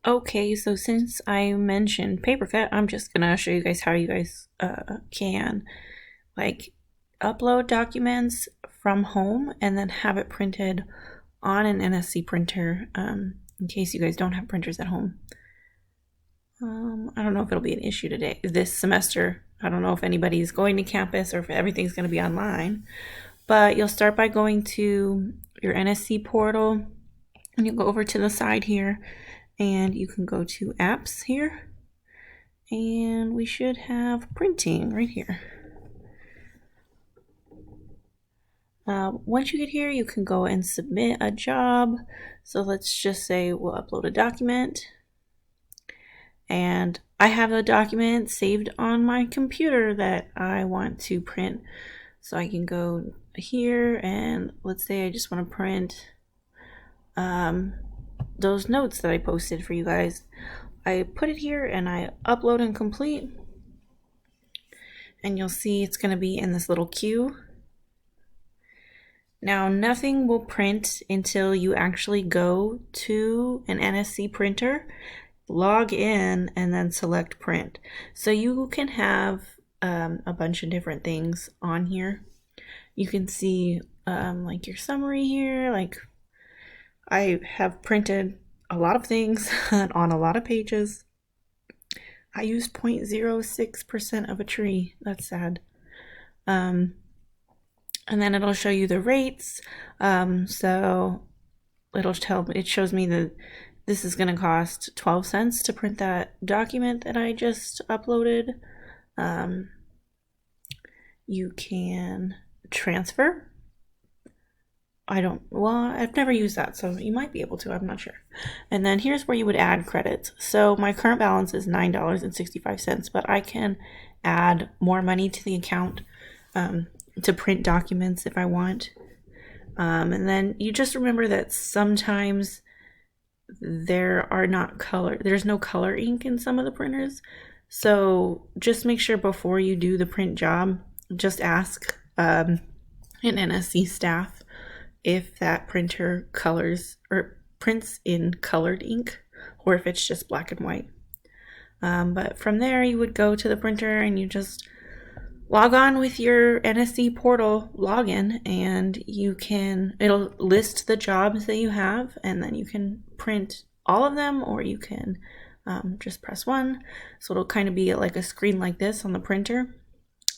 Okay, so since I mentioned PaperCut, I'm just gonna show you guys how you guys can like upload documents from home and then have it printed on an NSC printer in case you guys don't have printers at home. I don't know if it'll be an issue today, this semester. I don't know if anybody's going to campus or if everything's going to be online, but you'll start by going to your NSC portal and you'll go over to the side here and you can go to apps here and we should have printing right here. Once you get here, you can go and submit a job. So let's just say we'll upload a document. And I have a document saved on my computer that I want to print. So I can go here and let's say I just want to print those notes that I posted for you guys. I put it here and I upload and complete. And you'll see it's going to be in this little queue. Now, nothing will print until you actually go to an NSC printer, log in, and then select print. So you can have a bunch of different things on here. You can see like your summary here. Like I have printed a lot of things on a lot of pages. I used 0.06% of a tree. That's sad. And then it'll show you the rates. So it shows me that this is going to cost 12 cents to print that document that I just uploaded. You can transfer. I've never used that, so you might be able to, I'm not sure. And then here's where you would add credits. So my current balance is $9.65, but I can add more money to the account to print documents if I want. And then you just remember that sometimes there's no color ink in some of the printers. So just make sure before you do the print job, just ask an NSC staff if that printer colors or prints in colored ink or if it's just black and white. But from there you would go to the printer and you just log on with your NSC portal login and it'll list the jobs that you have and then you can print all of them or you can just press one. So it'll kind of be like a screen like this on the printer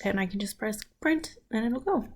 and I can just press print and it'll go.